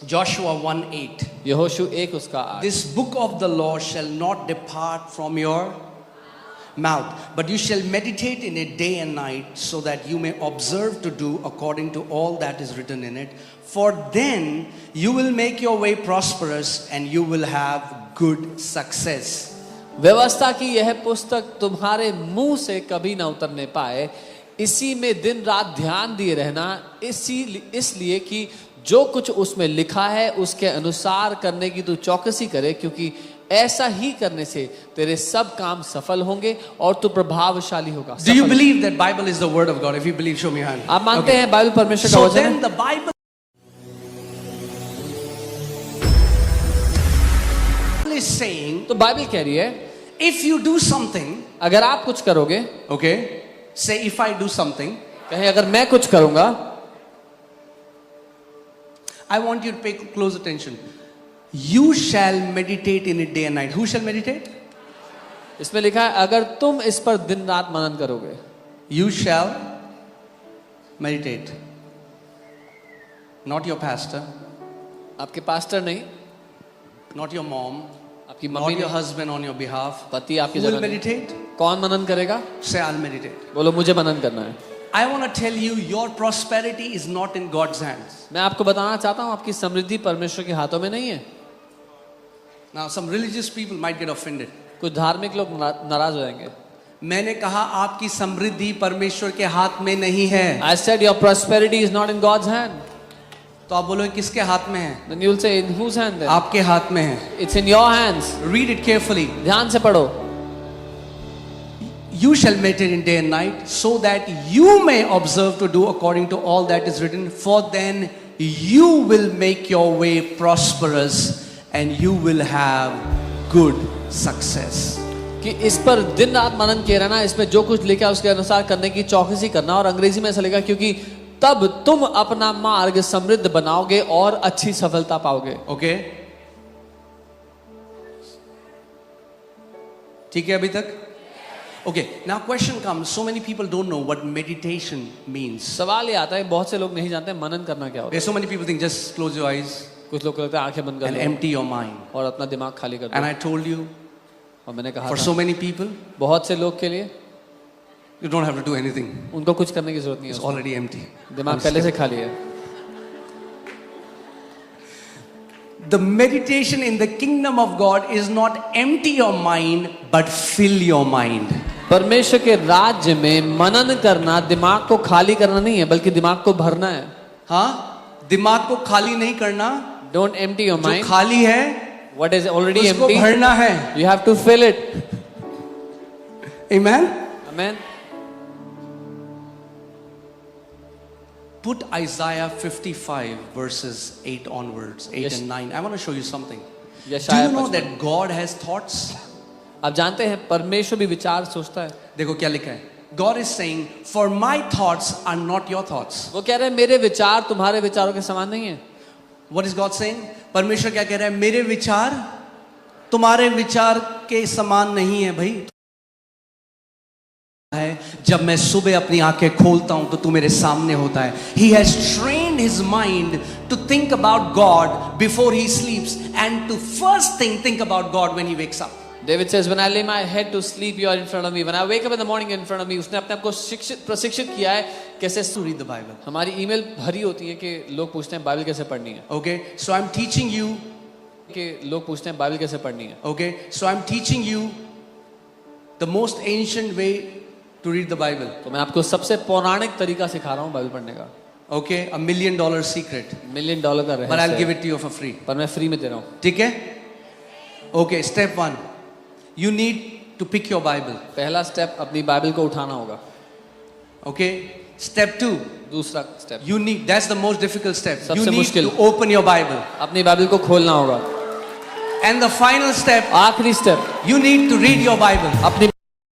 Joshua 1:8. यहोशू 1 उसका 8. This book of the law shall not depart from your mouth, but you shall meditate in it day and night, so that you may observe to do according to all that is written in it. For then you will make your way prosperous and you will have good success. व्यवस्था की यह पुस्तक तुम्हारे मुंह से कभी ना उतरने पाए, इसी में दिन रात ध्यान दिए रहना, इसलिए कि जो कुछ उसमें लिखा है उसके अनुसार करने की तू चौकसी करे, क्योंकि ऐसा ही करने से तेरे सब काम सफल होंगे और तू प्रभावशाली होगा. Do you believe that Bible is the word of God? If you believe, show me your hand. आप मानते हैं बाइबल परमेश्वर का So वचन है? then the Bible is saying, तो बाइबल कह रही है if you do something, अगर आप कुछ करोगे, okay, say if I do something, कहें अगर मैं कुछ करूंगा, I want you to pay close attention. You shall meditate in it day and night. Who shall meditate? इसमें लिखा है अगर तुम इस पर दिन रात मनन करोगे. You shall meditate. Not your pastor, आपके पास्टर नहीं, not your mom, आपकी not मम्मी your नहीं, husband on your behalf. पति आपकी Who will जगह नहीं. meditate? कौन मनन करेगा? Say, I'll meditate. बोलो मुझे मनन करना है. I want to tell you, your prosperity is not in God's hands. मैं आपको बताना चाहता हूँ आपकी समृद्धि परमेश्वर के हाथों में नहीं है. Now, some religious people might get offended. कुछ धार्मिक लोग नाराज हो जाएंगे. मैंने कहा आपकी समृद्धि परमेश्वर के हाथ में नहीं है. I said your prosperity is not in God's hand. तो आप बोलोगे किसके हाथ में है? Then you'll say in whose hand then? आपके हाथ में है. It's in your hands. Read it carefully. ध्यान से पढ़ो. You shall meditate in day and night, so that you may observe to do according to all that is written. For then you will make your way prosperous and you will have good success. कि इस पर दिन रात मनन किए रहना, इसमें जो कुछ लिखा है उसके अनुसार करने की चौकसी करना. और अंग्रेजी में ऐसा लिखा क्योंकि तब तुम अपना मार्ग समृद्ध बनाओगे और अच्छी सफलता पाओगे. Okay? ठीक है अभी तक? Okay, now question comes. So many people don't know what meditation means. सवाल ये आता है बहुत से लोग नहीं जानते मनन करना क्या होता है. Okay, so many people think just close your eyes कुछ लोग कहते हैं आंखें बंद कर and low empty your mind. और अपना दिमाग खाली कर And दो. I told you, और मैंने कहा for था, so many people, बहुत से लोग के लिए you don't have to do anything. उनको कुछ करने की जरूरत नहीं It's है. already empty. दिमाग पहले से खाली है. The meditation in the kingdom of God is not empty your mind, but fill your mind. परमेश्वर के राज्य में मनन करना दिमाग को खाली करना नहीं है, बल्कि दिमाग को भरना है. हाँ, दिमाग को खाली नहीं करना. Don't empty your जो mind. खाली है What is already उसको empty, भरना है. you have to fill it. Amen. Amen. Put Isaiah 55 verses 8 onwards, 8 Yes. and 9. I want to show you something. Do यशायाह you know 55. that God has thoughts? आप जानते हैं परमेश्वर भी विचार सोचता है. देखो क्या लिखा है. God is saying, for my thoughts are not your thoughts. वो कह रहे हैं मेरे विचार तुम्हारे विचारों के समान नहीं है. What is God saying? परमेश्वर क्या कह रहा है? मेरे विचार तुम्हारे विचार के समान नहीं है भाई. जब मैं सुबह अपनी आंखें खोलता हूं तो तू मेरे सामने होता है. He has trained his mind to think about God before he sleeps and to first think about God when he wakes up. David says, when I lay my head to sleep, you are in front of me. When I wake up in the morning, in front of me. उसने अपने आप को प्रशिक्षित किया है कैसे To read the Bible. हमारी email भरी होती है कि लोग पूछते हैं बाइबल कैसे पढ़नी है. Okay, so I'm teaching you. कि लोग पूछते हैं बाइबल कैसे पढ़नी है. Okay, so I'm teaching you the most ancient way to read the Bible. तो मैं आपको सबसे पौराणिक तरीका सिखा रहा हूँ बाइबल पढ़ने का. Okay, $1 million secret. $1 million का रहस्य. But I'll give it to you for free. पर मैं फ्री में दे रहा हूँ. ठीक है? Okay, step 1. You need to pick your Bible. पहला स्टेप अपनी बाइबल को उठाना होगा. Okay? Step 2. दूसरा step You need, that's the most difficult step. You सबसे need मुश्किल. to open your Bible. अपनी बाइबल को खोलना होगा. And the final step, आखिरी step you need to read your Bible. अपनी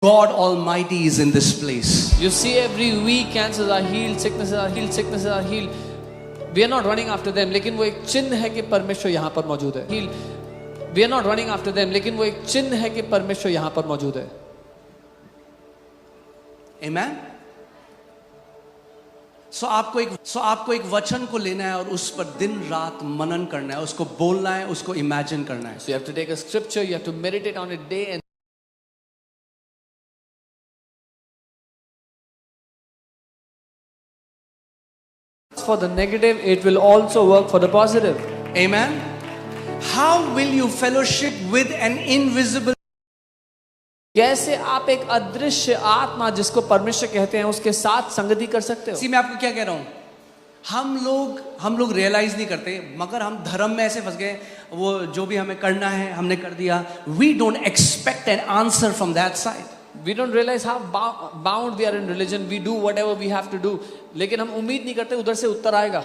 God Almighty is in this place. You see every week cancers are healed, sicknesses are healed, sicknesses are healed. We are not running after them, लेकिन वो एक चिन्ह है कि परमेश्वर यहाँ पर मौजूद है. Healed. We are not running after them, लेकिन वो एक चिन्ह है कि परमेश्वर यहाँ पर मौजूद है. Amen? सो आपको एक वचन को लेना है और उस पर दिन रात मनन करना है, उसको बोलना है, उसको इमेजिन करना है. So you have to take a scripture, you have to meditate on it day and for the negative, it will also work for the positive. Amen. How will you fellowship with an invisible? कैसे आप एक अदृश्य आत्मा जिसको परमेश्वर कहते हैं उसके साथ संगति कर सकते हो? सी मैं आपको क्या कह रहा हूं, हम लोग रियलाइज नहीं करते, मगर हम धर्म में ऐसे फंस गए, वो जो भी हमें करना है हमने कर दिया. We don't expect an answer from that side. We don't realize how bound we are in religion. We do whatever we have to do. लेकिन हम उम्मीद नहीं करते उधर से उत्तर आएगा.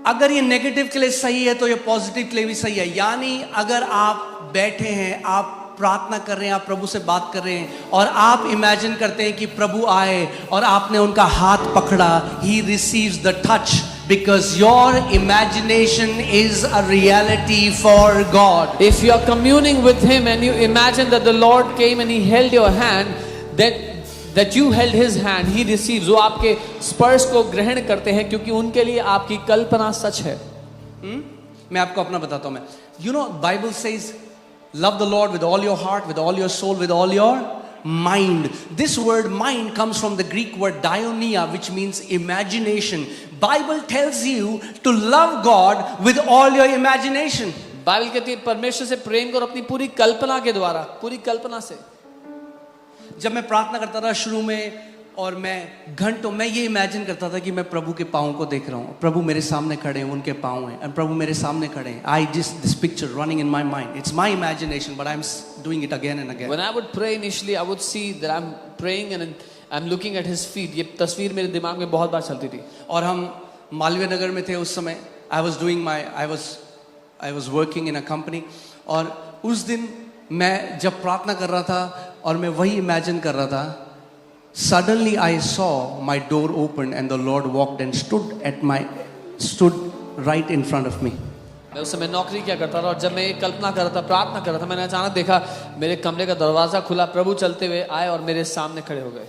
अगर ये नेगेटिव के लिए सही है तो ये पॉजिटिव के लिए भी सही है. यानी अगर आप बैठे हैं, आप प्रार्थना कर रहे हैं, आप प्रभु से बात कर रहे हैं और आप इमेजिन करते हैं कि प्रभु आए और आपने उनका हाथ पकड़ा, he receives the touch because your imagination is a reality for God. If you are communing with Him and you imagine that the Lord came and He held your hand, that you held His hand, He receives. वो आपके स्पर्श को ग्रहण करते हैं क्योंकि उनके लिए आपकी कल्पना सच है. मैं आपको अपना बताता हूं. मैं you know Bible says love the Lord with all your heart, with all your soul, with all your mind. This word mind comes from the Greek word diaonia, which means imagination. Bible tells you to love God with all your imagination. Bible कहती है परमेश्वर से प्रेम करो अपनी पूरी कल्पना के द्वारा, पूरी कल्पना से. जब मैं प्रार्थना करता था शुरू में और मैं घंटों में ये इमेजिन करता था कि मैं प्रभु के पाँव को देख रहा हूँ, प्रभु मेरे सामने खड़े हैं, उनके पाँव हैं, और प्रभु मेरे सामने खड़े हैं. I just this picture running in my mind. It's my imagination, but I'm doing it again and again. When I would pray initially, I would see that I'm praying and I'm looking at His feet. ये तस्वीर मेरे दिमाग में बहुत बार चलती थी. और हम मालवीय नगर में थे उस समय. I was working in a company. और उस दिन मैं जब प्रार्थना कर रहा था और मैं वही इमेजिन कर रहा था, suddenly I saw my door open and the Lord walked and stood right in front of me. मैं उस समय नौकरी क्या करता था और जब मैं ये कल्पना कर रहा था, प्रार्थना कर रहा था, मैंने अचानक देखा मेरे कमरे का दरवाजा खुला, प्रभु चलते हुए आए और मेरे सामने खड़े हो गए.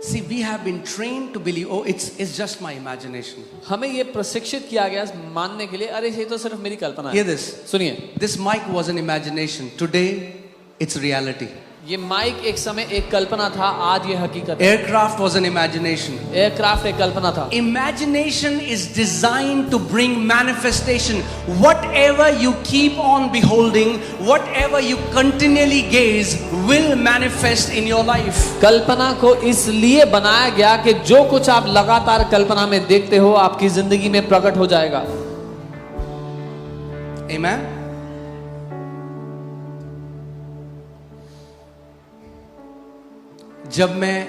See, we have been trained to believe, oh, it's just my imagination. हमें ये प्रशिक्षित किया गया मानने के लिए, अरे ये तो सिर्फ मेरी कल्पना है. Hear this. सुनिए, This mic was an imagination. Today, it's reality. ये माइक एक समय एक कल्पना था, आज ये हकीकत है. Aircraft was an imagination. Aircraft एक कल्पना था. Imagination is designed to bring manifestation. Whatever you keep on beholding, whatever you continually gaze, will manifest in your life. कल्पना को इसलिए बनाया गया कि जो कुछ आप लगातार कल्पना में देखते हो आपकी जिंदगी में प्रकट हो जाएगा. Amen. जब मैं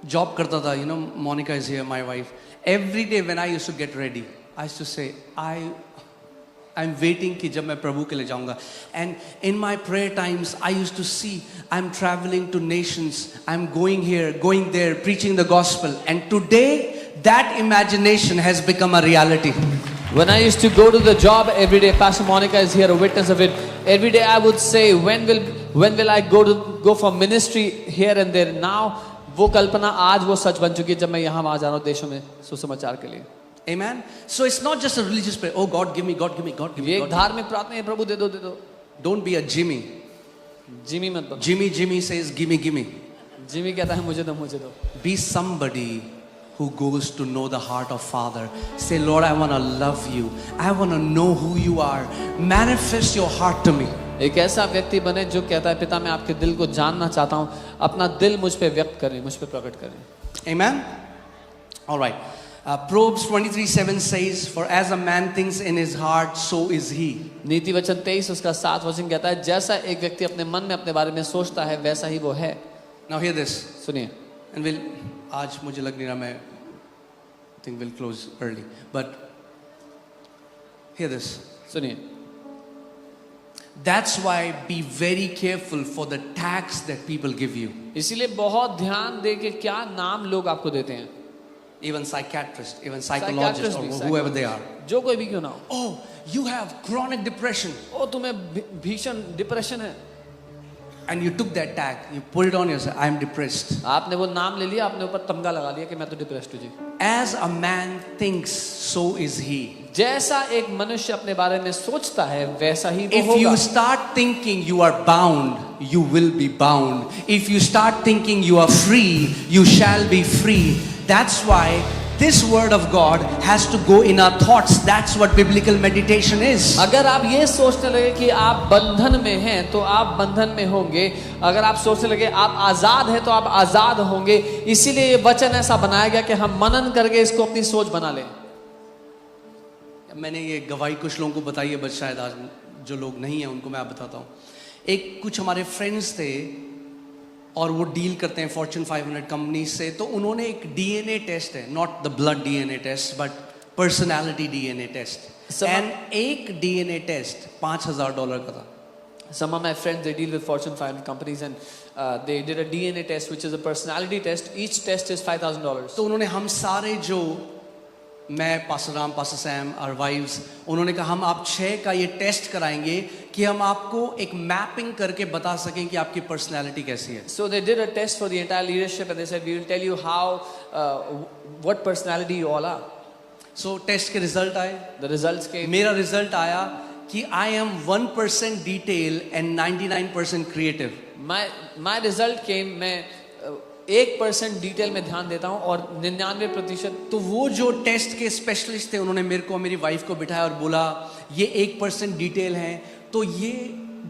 जॉब करता था, you know, Monica is here, my wife. Every day when I used to get ready, I used to say, I'm waiting कि जब मैं प्रभु के लिए जाऊंगा. And in my prayer times, I used to see I'm traveling to nations, I'm going here, going there, preaching the gospel. And today, that imagination has become a reality. When I used to go to the job every day, Pastor Monica is here, a witness of it. Every day I would say, when will I go for ministry here and there? Now, वो कल्पना आज वो सच बन चुकी है जब मैं यहाँ वहाँ जा रहा हूँ देशों में सुसमाचार के लिए. Amen. So it's not just a religious prayer. Oh God, give me, God, give me, God, give me. ये एक धार्मिक प्रार्थना है, प्रभु दे दो. Don't be a Jimmy. Jimmy मत बनो. Jimmy says, give me. Jimmy कहता है मुझे दो. Be somebody who goes to know the heart of Father. Say, Lord, I want to love you. I want to know who you are. Manifest your heart to me. एक ऐसा व्यक्ति बने जो कहता है पिता मैं आपके दिल को जानना चाहता हूँ, अपना दिल मुझ पे व्यक्त करें, मुझ पे प्रकट करें. Amen. All right. Proverbs 23:7 says, for as a man thinks in his heart, so is he. नीति वचन 23 उसका 7 वचन कहता है जैसा एक व्यक्ति अपने मन में अपने बारे में सोचता है वैसा ही वो है. Now hear this. सुनिए. And आज मुझे लग नहीं रहा, मैं think we'll close early. But hear this. सुनिए. That's why be very careful for the tags that people give you. इसीलिए बहुत ध्यान दे के क्या नाम लोग आपको देते हैं. Even psychiatrists, even psychologists, or whoever they are. जो कोई भी क्यों ना हो. Oh, you have chronic depression. ओ तुम्हें भीषण डिप्रेशन है. and you took that tag, you put it on yourself, I am depressed. आपने वो नाम ले लिया, आपने ऊपर तमगा लगा लिया कि मैं तो डिप्रेस्ड हूँ जी। As a man thinks, so is he. जैसा एक मनुष्य अपने बारे में सोचता है वैसा ही वो If होगा। you start thinking you are bound, you will be bound. If you start thinking you are free, you shall be free. That's why this word of God has to go in our thoughts. That's what biblical meditation is. अगर आप ये सोचने लगे कि आप बंधन में हैं तो आप बंधन में होंगे, अगर आप सोचने लगे आप आजाद हैं तो आप आजाद होंगे। इसीलिए ये वचन ऐसा बनाया गया कि हम मनन करके इसको अपनी सोच बना लें। मैंने ये गवाही कुछ लोगों को बताई है, बट शायद आज जो लोग नहीं हैं उनको मैं आप बताता हूँ। एक कुछ हमारे फ्रेंड्स थे और वो डील करते हैं फॉर्च्यून 500 कंपनी से, तो उन्होंने एक डीएनए टेस्ट है, not the blood DNA test but personality DNA test, and एक डीएनए टेस्ट $5,000 का था। Some of my friends, they deal with Fortune 500 companies and they did a DNA test which is a personality test. Each test is $5,000. तो उन्होंने हम सारे जो मैं pastor Ram, pastor Sam और वाइव्स, उन्होंने कहा हम आप 6 का ये टेस्ट कराएंगे कि हम आपको एक मैपिंग करके बता सकें कि आपकी पर्सनैलिटी कैसी है। So they did a test for the entire leadership and they said we will tell you how what personality you all are. So test के रिजल्ट आए, The results came. मेरा रिजल्ट आया कि I am 1% detail and 99% creative. My result came, मैं 1% detail में ध्यान देता हूँ और 99%। तो वो जो टेस्ट के स्पेशलिस्ट थे उन्होंने मेरे को, मेरी वाइफ को बिठाया और बोला ये 1% डिटेल है, तो ये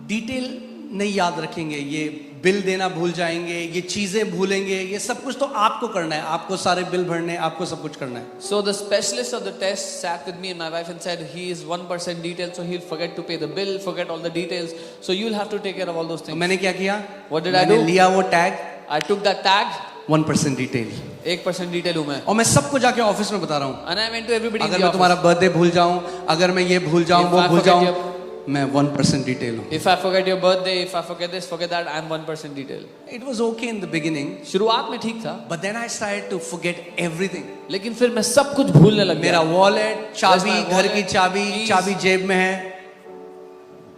डिटेल नहीं याद रखेंगे, ये बिल देना भूल जाएंगे, ये चीजें भूलेंगे, ये सब कुछ तो आपको करना है, आपको सारे बिल भरने, आपको सब कुछ करना है। So the specialist of the test sat with me and my wife and said he is 1% detail, so he'll forget to pay the bill, forget all the details, so you'll have to take care of all those तो things. मैंने क्या किया, What did I मैंने do? लिया वो tag I took that tag, 1% detail, 1% detail हूँ मैं, और मैं सबको जाके ऑफिस में बता रहा हूँ। and I went to everybody in अगर the मैं office. तुम्हारा बर्थडे भूल जाऊं, अगर मैं ये भूल जाऊं, If वो I भूल forget जाऊं, your- मैं 1% डिटेल हूं। If I forget your birthday, if I forget this, forget that, I'm 1% detail. It was okay in the beginning, शुरुआत में ठीक था, but then I started to forget everything. लेकिन फिर मैं सब कुछ भूलने लग मेरा गया। वॉलेट, चाबी, my घर की wallet, चाबी, keys. चाबी जेब में है,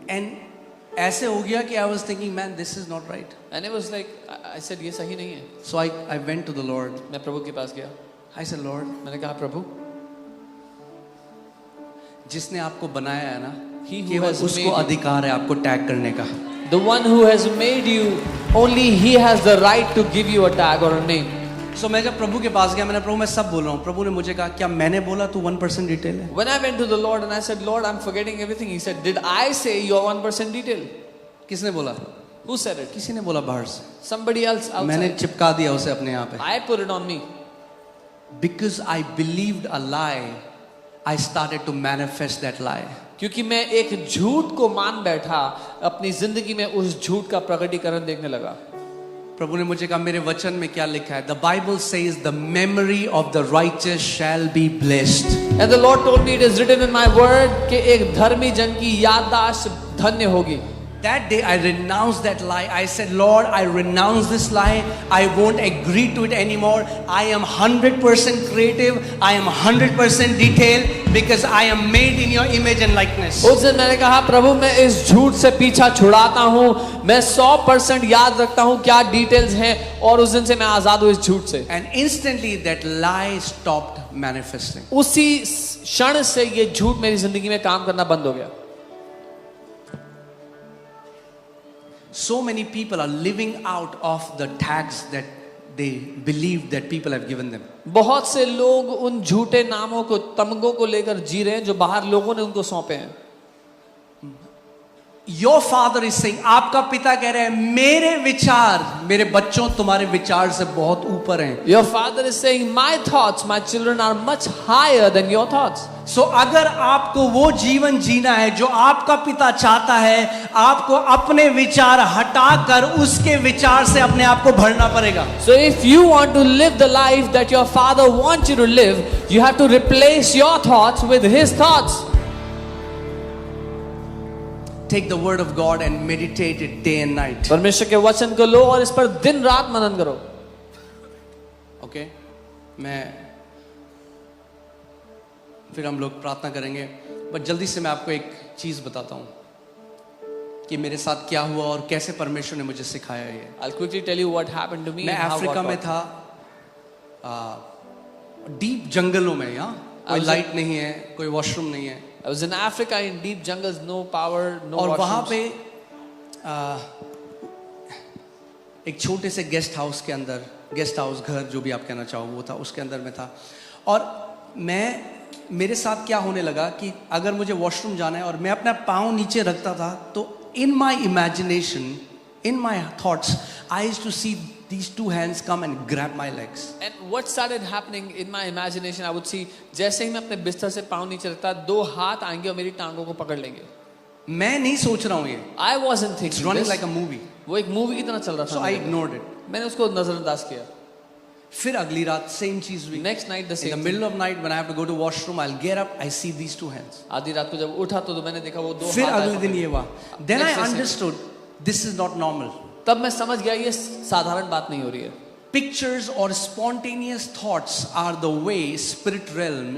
एंड ऐसे हो गया कि I was thinking, man, this is not right. And it was like, I said ये सही नहीं है। So I went to the Lord. मैं प्रभु के पास गया, I said, Lord, मैंने कहा प्रभु, जिसने आपको बनाया है ना, He who केवल has उसको made you. अधिकार है आपको टैग करने का। the one who has made you, only he has the right to give you a tag or a name. So मैं जब प्रभु के पास गया, मैंने प्रभु मैं सब बोल रहा हूँ, प्रभु ने मुझे कहा क्या मैंने बोला तू 1% डिटेल है? When I went to the Lord and I said, Lord, I'm forgetting everything. He said, did I say you're 1% detail? किसने बोला? Who said it? किसी ने बोला बाहर से। Somebody else मैंने outside. चिपका दिया उसे अपने यहाँ पे। I put it on me. Because I believed a lie, I started to manifest that lie. क्योंकि मैं एक झूठ को मान बैठा, अपनी जिंदगी में उस झूठ का प्रकटीकरण देखने लगा। प्रभु ने मुझे कहा मेरे वचन में क्या लिखा है? The Bible says the memory of the righteous shall be blessed. And the Lord told me it is written in my word कि एक धर्मी जन की याददाश्त धन्य होगी। That day I renounced that lie. I said, Lord, I renounce this lie. I won't agree to it anymore. I am 100% creative. I am 100% detailed because I am made in your image and likeness. उस दिन मैंने कहा प्रभु मैं इस झूठ से पीछा छुड़ाता हूँ, मैं 100% याद रखता हूँ क्या डिटेल्स हैं, और उस दिन से मैं आजाद हूँ इस झूठ से। And instantly that lie stopped manifesting. उसी क्षण से ये झूठ मेरी जिंदगी में काम करना बंद हो गया। So many people are living out of the tags that they believe that people have given them. बहुत से लोग उन झूठे नामों को, तमगों को लेकर जी रहे हैं जो बाहर लोगों ने उनको सौंपे हैं। Your father is saying, आपका पिता कह रहे हैं मेरे विचार, मेरे बच्चों तुम्हारे विचार से बहुत ऊपर हैं। Your father is saying, my thoughts, my children are much higher than your thoughts. So अगर आपको वो जीवन जीना है जो आपका पिता चाहता है, आपको अपने विचार हटाकर उसके विचार से अपने आप को भरना पड़ेगा। So if you want to live the life that your father wants you to live, you have to replace your thoughts with his thoughts. Take the word of God and meditate it day and night. परमेश्वर के वचन को लो और इस पर दिन रात मनन करो। Okay? मैं फिर हम लोग प्रार्थना करेंगे, बट जल्दी से मैं आपको एक चीज बताता हूँ। कि मेरे साथ क्या हुआ और कैसे परमेश्वर ने मुझे सिखाया ये। I'll quickly tell you what happened to me. मैं and how अफ्रीका God में taught था, डीप जंगलों में, यहाँ कोई was- लाइट नहीं है, कोई वॉशरूम नहीं है, me. I was in Africa in deep jungles, no power, no और वहाँ washrooms. पे आ, एक छोटे से गेस्ट हाउस के अंदर, गेस्ट हाउस घर जो भी आप कहना चाहो वो था, उसके अंदर में था। और मेरे साथ क्या होने लगा कि अगर मुझे वॉशरूम जाना है और मैं अपना पाँव नीचे रखता था, तो in my imagination, in my thoughts, I used to see these two hands come and grab my legs. And what started happening in my imagination, I would see, जैसे ही मैं अपने बिस्तर से पाँव नीचे रखता, दो हाथ आएंगे और मेरी टांगों को पकड़ लेंगे. मैं नहीं सोच रहा हूँ ये. I wasn't It's thinking running this. like a movie. वो एक मूवी की तरह चल रहा था. So I मेरे लिए. ignored it. मैंने उसको नजरअंदाज किया. फिर अगली रात same चीज हुई. Next night the In the same. middle of night when I have to go to washroom, I'll get up, I see these two hands. आधी रात को जब उठा तो मैंने देखा वो दो फिर हाथ आए अगले दिन पकड़े. ये हुआ. Then I Next day same. understood this is not normal. तब मैं समझ गया ये साधारण बात नहीं हो रही है. Pictures or spontaneous thoughts are the way spirit realm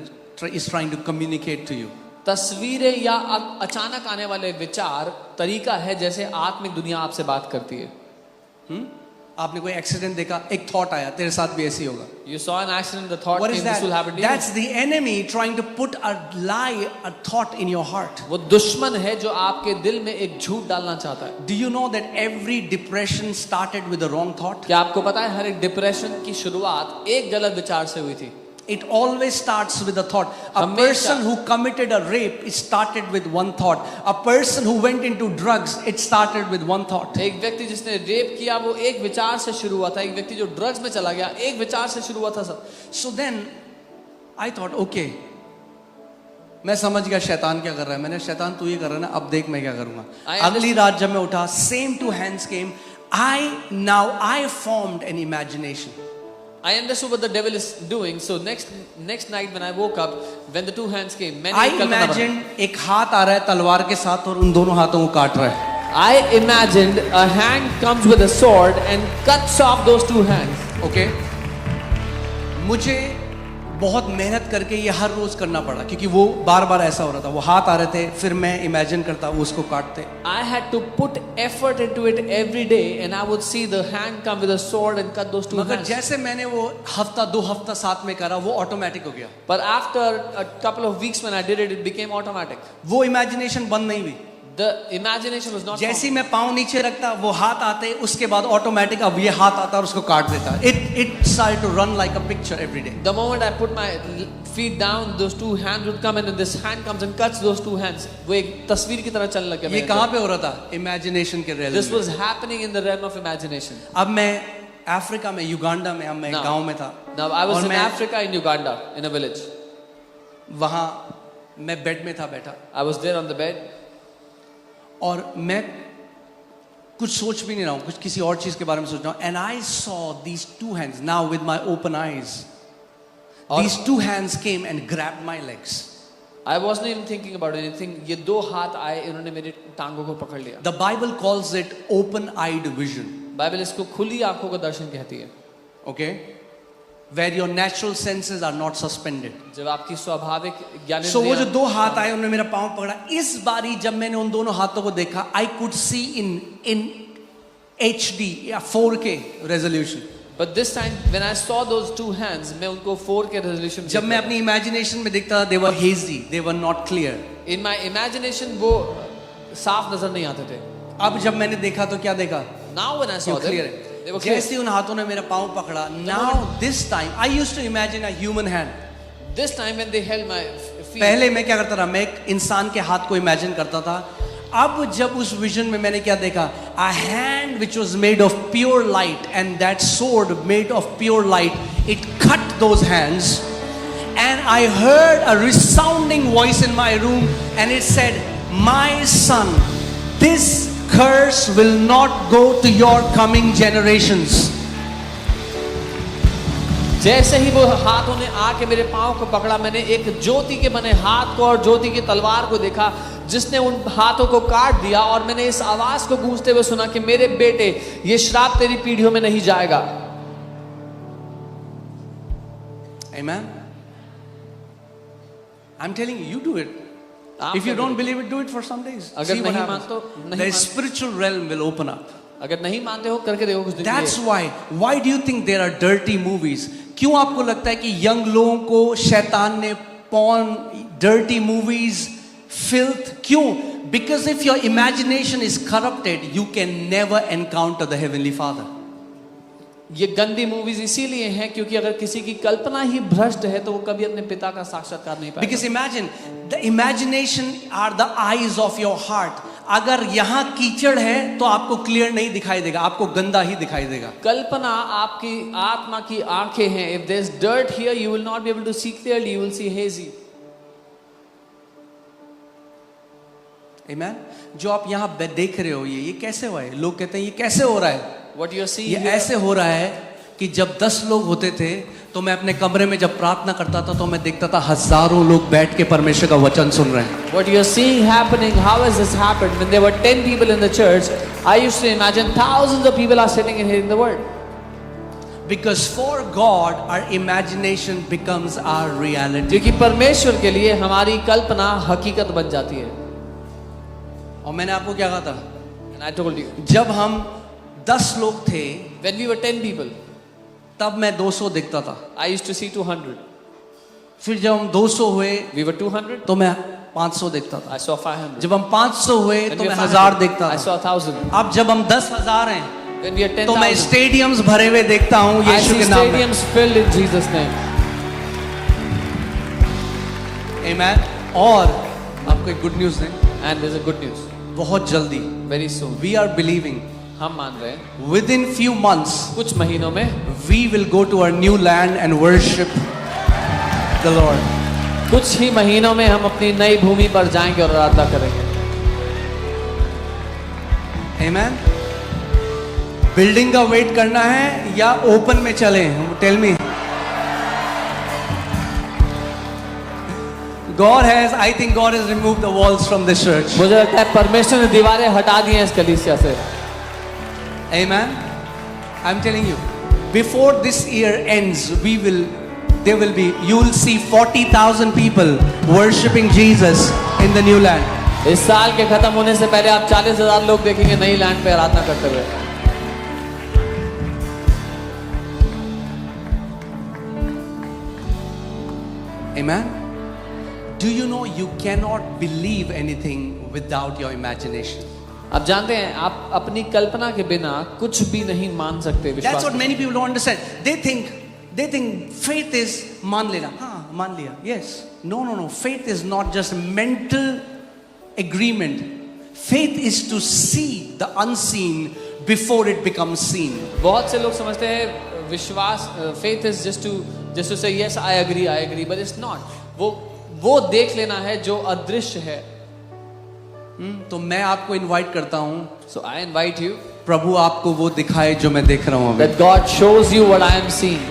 is trying to communicate to you. तस्वीरें या अचानक आने वाले विचार तरीका है जैसे आत्मिक दुनिया आपसे बात करती है. आपने कोई एक्सीडेंट देखा, एक थॉट आया, तेरे साथ भी ऐसे ही होगा. You saw an accident, the thought What came, is this will that? happen to you. That's the enemy trying to put a lie, a thought in your heart. वो दुश्मन है जो आपके दिल में एक झूठ डालना चाहता है. Do you know that every depression started with the wrong thought? क्या आपको पता है हर एक डिप्रेशन की शुरुआत एक गलत विचार से हुई थी. It always starts with a thought. A हमेशा. person who committed a rape, it started with one thought. A person who went into drugs, it started with one thought. एक व्यक्ति जिसने रेप किया वो एक विचार से शुरू हुआ था. एक व्यक्ति जो ड्रग्स में चला गया एक विचार से शुरू हुआ था सब. So then I thought, okay, मैं समझ गया शैतान क्या कर रहा है. मैंने शैतान तू ये कर रहा है ना, अब देख मैं क्या करूंगा. अगली रात जब मैं उठा, same two hands came. I formed an imagination. I understood what the devil is doing. So next night when I woke up, when the two hands came, मैंने I एक कल्पना बनाई. imagined एक हाथ आ रहा है तलवार के साथ और उन दोनों हाथों को काट रहा है. I imagined a hand comes with a sword and cuts off those two hands. Okay मुझे बहुत मेहनत करके ये हर रोज करना पड़ा क्योंकि वो बार बार ऐसा हो रहा था. वो हाथ आ रहे थे, फिर मैं इमेजिन करता वो उसको काटते. I had to put effort into it every day, and I would see the hand come with a sword and cut those two मगर hands. जैसे मैंने वो हफ्ता 2 हफ्ता साथ में करा, वो ऑटोमेटिक हो गया. But after a couple of weeks when I did it, it became automatic. वो इमेजिनेशन बंद नहीं हुई. The imagination was not जैसे ही formed. मैं पाँव नीचे रखता वो हाथ आते, उसके बाद ऑटोमेटिक अब ये हाथ आता और उसको काट देता. It started to run like a picture every day. The moment I put my feet down, those two hands would come in, and this hand comes and cuts those two hands. वो एक तस्वीर की तरह चलने लग गया ये मेरे कहाँ अंदर. पे हो रहा था? इमेजिनेशन के realm This में. was happening in the realm of imagination. अब मैं अफ्रीका में, युगांडा में, अब मैं Now- गांव में था. Now I was और in मैं Africa in Uganda in a village. वहाँ मैं बेड में था बैठा I was there on the bed. और मैं कुछ सोच भी नहीं रहा हूँ, कुछ किसी और चीज के बारे में सोच रहा हूँ. And I saw these two hands now with my open eyes. These two hands came and grabbed my legs. I wasn't even thinking about anything. ये दो हाथ आए, इन्होंने मेरी टांगों को पकड़ लिया. The Bible calls it open-eyed vision. Bible इसको खुली आंखों का दर्शन कहती है. Okay? Where your natural senses are not suspended. जब आपकी स्वाभाविक ज्ञानेंद्रियां. So वो जो दो हाथ आए, उन्होंने मेरा पाँव पकड़ा. इस बारी जब मैंने उन दोनों हाथों को देखा, I could see in HD या 4K resolution. But this time when I saw those two hands, मैं उनको 4K resolution. जब मैं अपनी imagination में देखता था, they were hazy, they were not clear. In my imagination वो साफ नजर नहीं आते थे. अब जब मैंने देखा तो क्या देखा? Now when I saw them, clear. they were clear. जैसे उन हाथों ने मेरा पाँव पकड़ा. Now this time I used to imagine a human hand. This time when they held my feet. पहले मैं क्या करता था? मैं एक इंसान के हाथ को इमेजिन करता था. अब जब उस विजन में मैंने क्या देखा? A hand which was made of pure light and that sword made of pure light, it cut those hands. And I heard a resounding voice in my room and it said, "My son, this curse will not go to your coming generations." जैसे ही वो हाथों ने आके मेरे पाँव को पकड़ा, मैंने एक ज्योति के बने हाथ को और ज्योति की तलवार को देखा जिसने उन हाथों को काट दिया. और मैंने इस आवाज को गूंजते हुए सुना कि मेरे बेटे, ये श्राप तेरी पीढ़ियों में नहीं जाएगा. Amen. I'm telling you, you do it. आप If you क्या don't believe it, do it for some days. अगर See what नहीं happens. मानते हो, नहीं The मान- spiritual realm will open up. अगर नहीं मानते हो करके देखो कुछ दिन के That's लिए। why do you think there are dirty movies? क्यों आपको लगता है कि यंग लोगों को शैतान ने porn, dirty movies, filth, क्यों? Because if your imagination is corrupted, you can never encounter the Heavenly Father. ये गंदी मूवीज इसीलिए हैं क्योंकि अगर किसी की कल्पना ही भ्रष्ट है तो वो कभी अपने पिता का साक्षात्कार नहीं पाएगा। Because imagine, the imagination are the eyes of your heart. अगर यहाँ कीचड़ है तो आपको क्लियर नहीं दिखाई देगा, आपको गंदा ही दिखाई देगा। कल्पना आपकी आत्मा की आंखें हैं। If there's dirt here, you will not be able to see clearly. You will see hazy. Amen? जो आप यहाँ देख रहे हो ये कैसे हुआ है? लोग कहते हैं ये कैसे हो रहा है? What you are seeing ये here, ऐसे हो रहा है कि जब 10 लोग होते थे तो मैं अपने कमरे में जब प्रार्थना करता था तो मैं देखता था हजारों लोग बैठ के परमेश्वर का वचन सुन रहे हैं। what you are seeing happening, how has this happened? When there were 10 people in the church, I used to imagine thousands of people are sitting and hearing the word. Because for God our imagination becomes our reality. क्योंकि परमेश्वर के लिए हमारी कल्पना हकीकत बन जाती है। और मैंने आपको क्या कहा था? And I told you, जब हम 10 लोग थे when we were 10 people, तब मैं 200 देखता था। I used to see 200. फिर जब हम 200 हुए We were 200. तो मैं 500 देखता था। I saw 500. जब हम 500 हुए When तो we मैं were 1000 500, देखता I था। saw 1000. अब जब हम 10,000 हैं When we are तो मैं 10,000, स्टेडियम्स भरे हुए देखता हूँ I यीशु see के नाम में। stadiums filled in Jesus' name. Amen. और आपको एक गुड न्यूज़ है, And there's a good news. बहुत जल्दी Very soon, we are believing हम मान रहे हैं within few months कुछ महीनों में we will go to our new land and worship the Lord. कुछ ही महीनों में हम अपनी नई भूमि पर जाएंगे और आराधना करेंगे। Amen. बिल्डिंग का वेट करना है या ओपन में चलें? Tell me. God has, I think God has removed the walls from this church. मुझे लगता है परमेश्वर ने दीवारें हटा दी हैं इस कलीसिया से। Amen. I'm telling you, before this year ends, there will be, you will see 40,000 people worshiping Jesus in the new land. इस साल के खत्म होने से पहले आप 40,000 लोग देखेंगे नई लैंड पे आराधना करते हुए। Amen. Do you know you cannot believe anything without your imagination? आप जानते हैं आप अपनी कल्पना के बिना कुछ भी नहीं मान सकते। That's विश्वास what many people don't understand. They think faith is मान लेना। हाँ, मान लिया। Yes. No. Faith is not just mental agreement. Faith is to see the unseen before it becomes seen. बहुत से लोग समझते हैं विश्वास faith is just to say yes I agree but it's not. वो देख लेना है जो अदृश्य है। तो मैं आपको इनवाइट करता हूँ, So I invite you प्रभु आपको वो दिखाए जो मैं देख रहा हूँ अभी। that God shows you what I am seeing.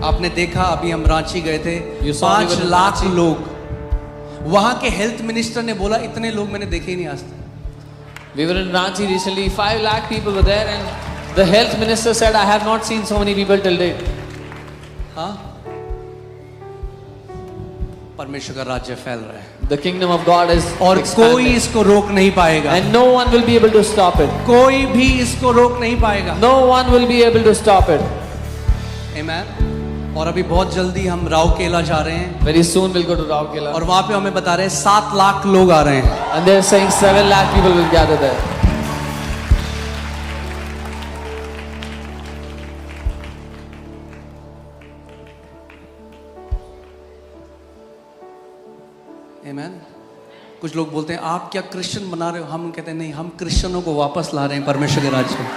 आपने देखा अभी हम रांची गए थे, You saw me 5 when lakh Ranchi. लोग, वहां के हेल्थ मिनिस्टर ने बोला इतने लोग मैंने देखे ही नहीं आज तक। We were in Ranchi recently. 5 lakh people were there, and the health minister said, "I have not seen so many people till date." हाँ, परमेश्वर का राज्य फैल रहा है The kingdom of God is और expanding. कोई इसको रोक नहीं पाएगा, And no one will be able to stop it. कोई भी इसको रोक नहीं पाएगा। No one will be able to stop it. Amen. और अभी बहुत जल्दी हम राउकेला जा रहे हैं Very soon we'll go to Raukela. और वहां पे हमें बता रहे हैं 7 लाख लोग आ रहे हैं। And they're saying 7 lakh people will gather there. Amen. कुछ लोग बोलते हैं आप क्या क्रिश्चियन बना रहे हो? हम कहते हैं नहीं, हम क्रिश्चियनों को वापस ला रहे हैं परमेश्वर के राज्य में।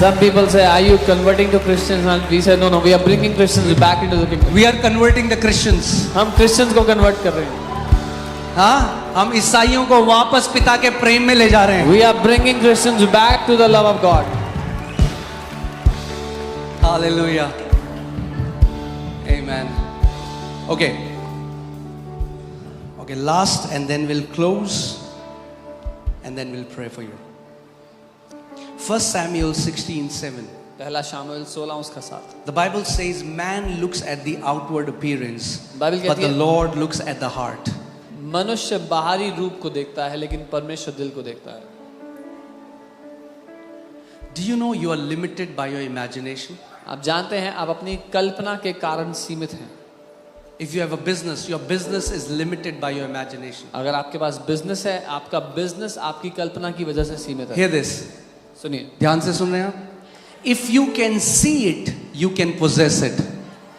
Some people say, "Are you converting to Christians?" And we say, "No, we are bringing Christians back into the kingdom." We are converting the Christians. हम Christians को convert कर रहे हैं। हाँ, हम ईसाइयों को वापस पिता के प्रेम में ले जा रहे हैं। We are bringing Christians back to the love of God. Hallelujah. Amen. Okay. Last and then we'll close and then we'll pray for you. 1 Samuel 16:7. पहला शामुएल 16 उसका 7। The Bible says man looks at the outward appearance, Bible but कहती the है Lord looks at the heart. मनुष्य बाहरी रूप को देखता है लेकिन परमेश्वर दिल को देखता है। Do you know you are limited by your imagination? आप जानते हैं आप अपनी कल्पना के कारण सीमित हैं। If you have a business, your business is limited by your imagination. अगर आपके पास बिजनेस है, आपका बिजनेस आपकी कल्पना की वजह से सीमित है। Hear this. सुनिए, ध्यान से सुन रहे हैं आप? If you can see it, you can possess it.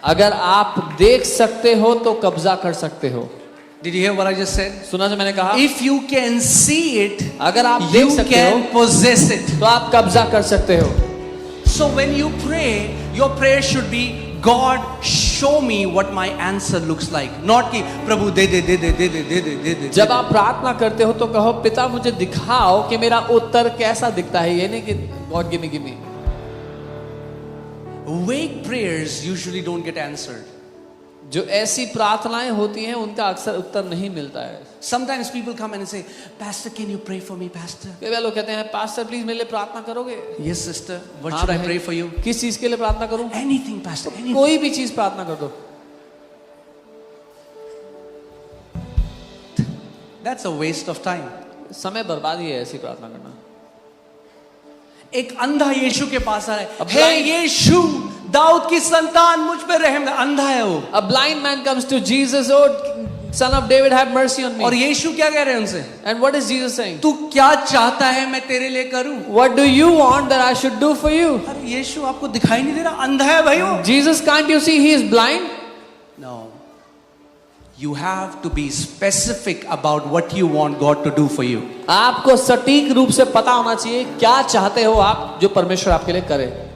अगर आप देख सकते हो तो कब्जा कर सकते हो। Did you hear what I just said? सुना जो मैंने कहा? If you can see it, अगर आप देख you सकते हो can possess it. तो आप कब्जा कर सकते हो। So when you pray, your prayer should be, God, show me what my answer looks like. Not कि प्रभु दे दे दे दे दे दे दे दे दे दे। जब आप प्रार्थना करते हो तो कहो पिता मुझे दिखाओ कि मेरा उत्तर कैसा दिखता है, ये नहीं कि God give me. Vague prayers usually don't get answered. जो ऐसी प्रार्थनाएं होती हैं उनका अक्सर उत्तर नहीं मिलता है। Sometimes people come and say, Pastor, can you pray for me, Pastor? कई बार लोग कहते हैं पास्टर प्लीज मेरे लिए प्रार्थना करोगे? Yes, sister. What हाँ should I बहन, pray for you? किस चीज के लिए प्रार्थना करूं? Anything, Pastor. Anything. कोई भी चीज प्रार्थना कर दो। That's a waste of time. समय बर्बाद ही है ऐसी प्रार्थना करना। एक अंधा यीशु के पास आ रहा है, अब हे blind- यीशु, दाऊद की संतान मुझ पे रहम कर। अंधा है वो। A blind man comes to Jesus, oh son of David, have mercy on me. और यीशु क्या कह रहे हैं उनसे? And what is Jesus saying? तू क्या चाहता है मैं तेरे लिए करूं? What do you want that I should do for you? अरे यीशु आपको दिखाई नहीं दे रहा? अंधा है भाई वो। Jesus, can't you see he is blind? No. You have to be specific about what you want God to do for you. आपको सटीक रूप से पता होना चाहिए क्या चाहते हो आप जो परमेश्वर आपके लिए करे।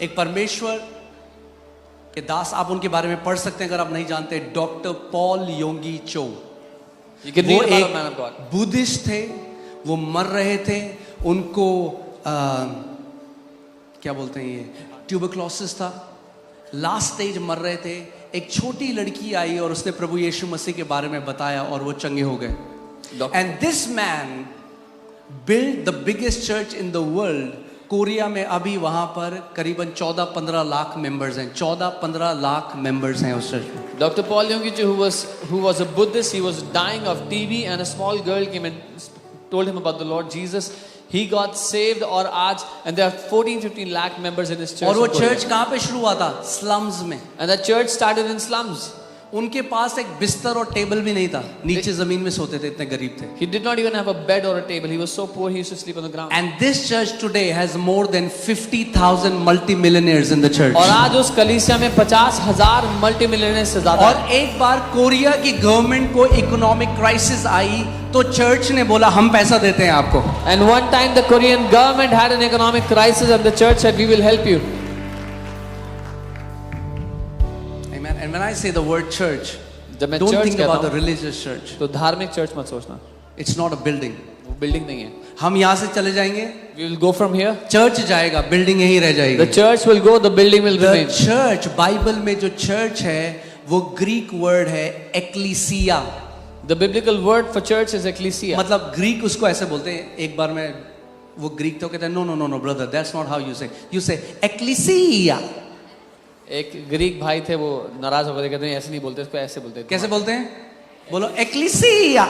एक परमेश्वर के दास, आप उनके बारे में पढ़ सकते हैं अगर आप नहीं जानते, डॉक्टर पॉल योंगी चो। You can वो read about एक a man of God. Buddhist थे, वो मर रहे थे, उनको क्या बोलते हैं ये, ट्यूबरक्लोसिस था, लास्ट स्टेज मर रहे थे। एक छोटी लड़की आई और उसने प्रभु यीशु मसीह के बारे में बताया और वो चंगे हो गए। And this man build the biggest church in the world. Korea में अभी वहां पर करीबन 14-15 लाख मेंबर्स हैं। 14-15 लाख मेंबर्स हैं उस चर्च में। Dr. Paul Yonggi, who was a Buddhist, he was dying of TB, and a small girl came and told him about the Lord Jesus. He got saved, और आज and there are 14-15 lakh members in his church. और वो in Korea. Church कहाँ पे शुरू हुआ था? Slums में। And the church started in slums. उनके पास एक बिस्तर और टेबल भी नहीं था, नीचे जमीन में सोते थे, इतने गरीब थे। He did not even have a bed or a table. He was so poor he used to sleep on the ground. And this church today has more than 50,000 multimillionaires in the church. और आज उस कलीसिया में 50,000 multi millionaire से ज्यादा और एक बार Korea की गवर्नमेंट को इकोनॉमिक क्राइसिस आई तो चर्च ने बोला हम पैसा देते हैं आपको। And one time the Korean government had an economic crisis and the church said we will help you. Amen. And when I say the word church, जब मैं don't church think कहता about the हूँ religious church. तो धार्मिक church मत सोचना, It's not a building. वो building नहीं है। हम यहाँ से चले जाएंगे, We will go from here. Church जाएगा, बिल्डिंग यहीं रह The जाएगी। church will go, the building will The remain. church, Bible में जो चर्च है वो ग्रीक वर्ड है एक्लीसिया। The biblical word for church is ecclesia. मतलब ग्रीक उसको ऐसे बोलते हैं। एक बार मैं वो ग्रीक तो कहते हैं no no no no brother, that's not how you say ecclesia. एक ग्रीक भाई थे, वो नाराज होकर कहते हैं ऐसे नहीं बोलते, इसको ऐसे बोलते हैं। कैसे बोलते हैं? बोलो ecclesia.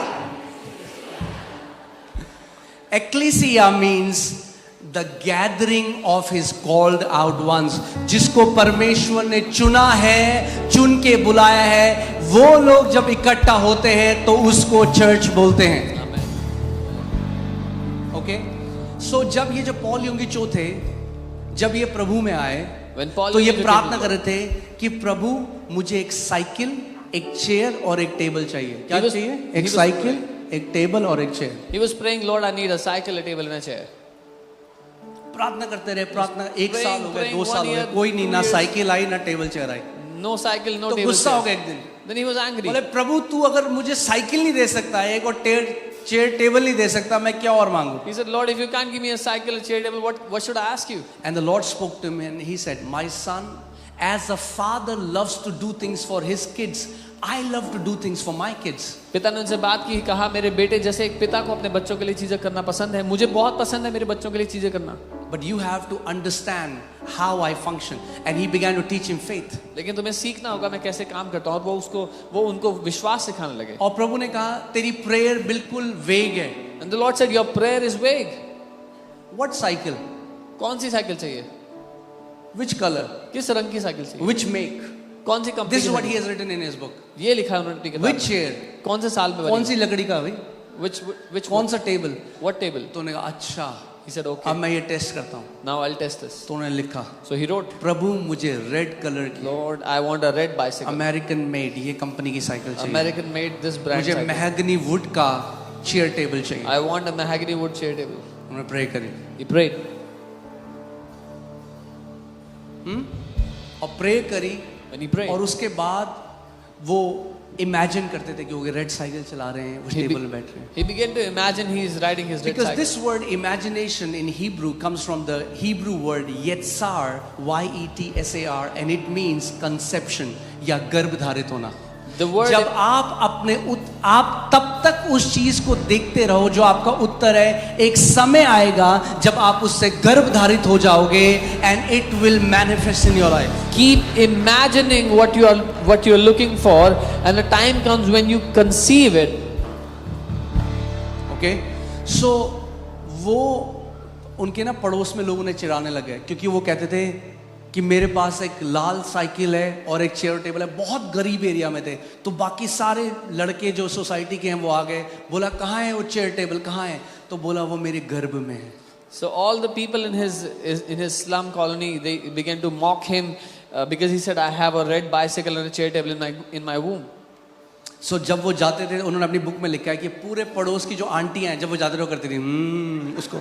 Ecclesia means the gathering of his called out ones. जिसको परमेश्वर ने चुना है, चुन के बुलाया है, वो लोग जब इकट्ठा होते हैं तो उसको चर्च बोलते हैं। ओके, सो जब ये जो पॉल योंगी चो थे, जब ये प्रभु में आए When Paul तो ये Yonggi प्रार्थना came कर रहे थे कि प्रभु मुझे एक साइकिल, एक चेयर और एक टेबल चाहिए। क्या was- चाहिए? he एक was साइकिल, एक टेबल और एक chair. He was praying, Lord, I need a cycle, a table, and a chair. प्रार्थना करते रहे, प्रार्थना एक praying, साल हो गए, praying, 2 साल हो 1 गए, year, कोई नहीं, 2 ना years. साइकिल आई ना table chair I. No cycle, no तो table. गुस्सा हो chair. गया एक दिन, Then he was angry. बोले प्रभु तू अगर मुझे साइकिल नहीं दे सकता है, एक और चेयर टेबल नहीं दे सकता, मैं क्या और मांगू? He said, Lord, if you can't give me a cycle, a chair, table, what should I ask you? And the Lord spoke to him and he said, my son, as a father loves to do things for his kids, I love to do things for my kids. पिता ने उनसे बात की, कहा मेरे बेटे जैसे एक पिता को अपने बच्चों के लिए चीजें करना पसंद है, मुझे बहुत पसंद है मेरे बच्चों के लिए चीजें करना। but you have to understand how I function. And he began to teach him faith. लेकिन तुम्हें सीखना होगा मैं कैसे काम करता हूँ, और वो उनको विश्वास सिखाने लगे. और प्रभु ने कहा तेरी प्रेयर बिल्कुल वेग है. And the Lord said, your prayer is vague. What cycle? कौन सी साइकिल चाहिए? Which color? किस रंग की साइकिल चाहिए? Which make? कौन सी company? This is what he has written in his book. ये लिखा है उन्होंने किताब में. Which chair? कौन से साल में बनी? कौन सी लकड़ी का भाई? Which कौन सा टेबल? What table? तो उन्होंने कहा अच्छा. He said, okay. अब मैं ये टेस्ट करता हूँ. Now I'll test this. तो उन्होंने लिखा So he wrote, प्रभु मुझे रेड कलर की Lord, I want a red bicycle. American made ये कंपनी की साइकिल चाहिए. American made this brand मुझे cycle. महगनी वुड का चेयर टेबल चाहिए. I want a mahogany wood chair table. उन्होंने प्रे करी. He prayed. और प्रे करी. When he prayed, और उसके बाद वो इमेजिन करते थे कि वो रेड साइकिल चला रहे हैं, उस टेबल में बैठ रहे हैं. he began to imagine he is riding his red Because cycle. this word imagination in Hebrew comes from the Hebrew word yetzar, Y-E-T-S-A-R, and it means conception या गर्भ धारित होना. The word जब आप तब तक उस चीज को देखते रहो जो आपका उत्तर है. एक समय आएगा जब आप उससे गर्भ धारित हो जाओगे and it will manifest in your life. keep imagining what you are looking for, and the time comes when you conceive it. Okay, so वो उनके ना पड़ोस में लोगों ने चिढ़ाने लगे क्योंकि वो कहते थे कि मेरे पास एक लाल साइकिल है और एक चेयर टेबल है. बहुत गरीब एरिया में थे. तो बाकी सारे लड़के जो सोसाइटी के हैं वो आ गए. बोला कहाँ है वो चेयर टेबल, कहाँ है? तो बोला वो मेरे गर्भ में है. So all the people in his slum colony, they began to mock him because he said, I have a red bicycle and a chair table in my womb. So जब वो जाते थे उन्होंने अपनी बुक में लिखा है कि पूरे पड़ोस की जो आंटियां हैं जब वो जाते थे वो करती थी उसको.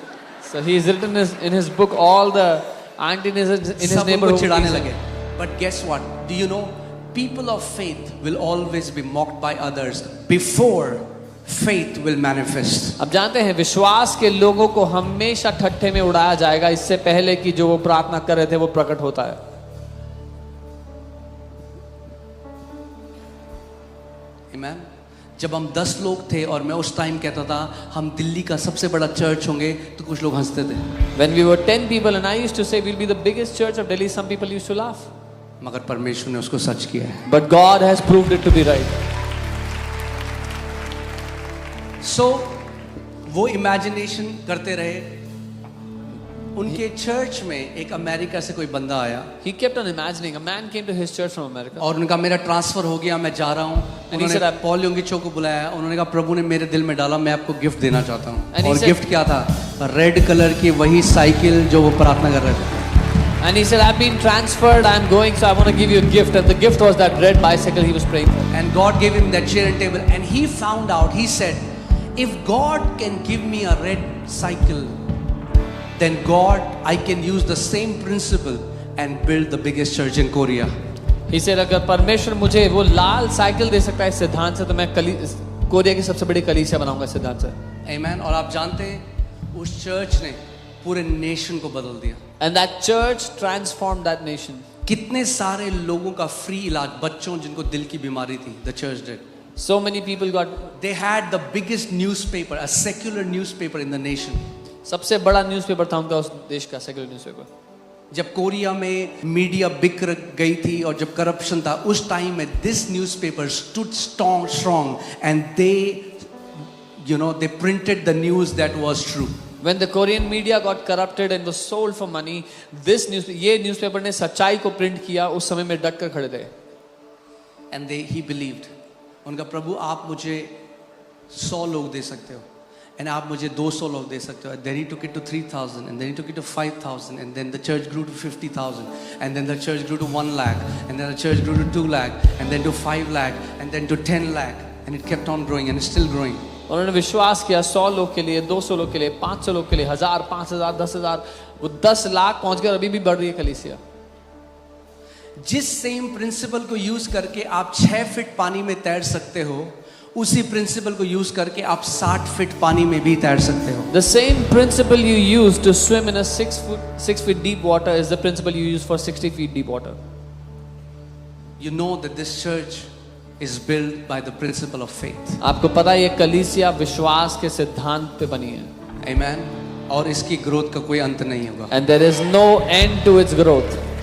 So he's written in his book all the aunties in his neighborhood चिढ़ाने लगे. But guess what? Do you know? People of faith will always be mocked by others before faith will manifest. अब जानते हैं विश्वास के लोगों को हमेशा ठट्ठे में उड़ाया जाएगा इससे पहले कि जो वो प्रार्थना कर रहे थे वो प्रकट होता है. Amen. जब हम 10 लोग थे और मैं उस टाइम कहता था हम दिल्ली का सबसे बड़ा चर्च होंगे तो कुछ लोग हंसते थे. When we were 10 people and I used to say we'll be the biggest church of Delhi, some people used to laugh. मगर परमेश्वर ने उसको सच किया है. But God has proved it to be right. So वो इमेजिनेशन करते रहे. उनके चर्च में एक अमेरिका से कोई बंदा आया He kept on imagining. A man came to his church from America. और उनका मेरा ट्रांसफर हो गया, मैं जा रहा हूँ. उन्होंने पॉल योंगिचो को बुलाया. उन्होंने कहा प्रभु ने मेरे दिल में डाला, मैं आपको गिफ्ट देना चाहता हूँ. और गिफ्ट क्या था? रेड कलर की वही साइकिल जो वो प्रार्थना कर रहे थे. And he said, I've been transferred, I'm going, so I want to give you a gift. And the gift was that red bicycle he was praying for. And God gave him that chair and table. And he found out, he said, if God can give me a red cycle, then God, I can use the same principle and build the biggest church in Korea. He said, अगर परमेश्वर मुझे वो लाल cycle दे सकता है इस सिद्धांत से, तो मैं कोरिया की सबसे बड़ी कलीसिया बनाऊंगा इस सिद्धांत से. Amen. और आप जानते हैं उस चर्च ने पूरे नेशन को बदल दिया. And that church transformed that nation. कितने सारे लोगों का फ्री इलाज, बच्चों जिनको दिल की बीमारी थी, the church did. So many people got. They had the biggest newspaper, a secular newspaper in the nation. सबसे बड़ा न्यूज़पेपर था उनका उस देश का, सेक्युलर न्यूज़पेपर. जब कोरिया में मीडिया बिक गई थी और जब करप्शन था उस टाइम में this newspaper stood strong and they printed the news that was true. When the Korean media got corrupted and was sold for money, ये न्यूज़पेपर ने सच्चाई को प्रिंट किया. उस समय में डट कर खड़े थे. And he believed. उनका प्रभु आप मुझे 100 लोग दे सकते हो and आप मुझे 200 लोग दे सकते हो. Then he took it to 3,000 and then he took it to 5,000 and then the church grew to 50,000 and then the church grew to 1 lakh and then the church grew to 2 lakh and then to 5 lakh and then to 10 lakh and it kept on growing and it's still growing. उन्होंने विश्वास किया 100 लोग के लिए, 200 लोग के लिए, 500 लोग के लिए, 1000, 5000, 10,000, वो 10 लाख पहुंच गए. अभी भी बढ़ रही है कलीसिया. जिस सेम प्रिंसिपल को यूज करके आप 6 फीट पानी में तैर सकते हो, उसी प्रिंसिपल को यूज करके आप 60 फीट पानी में भी तैर सकते हो. The same principle you use to swim in a 6 feet deep water is the principle you use for 60 feet deep water. You know that this church is built by the principle of faith. आपको पता है ये कलीसिया विश्वास के सिद्धांत पे बनी है. Amen. और इसकी ग्रोथ का कोई अंत नहीं होगा। and there is no end to its growth.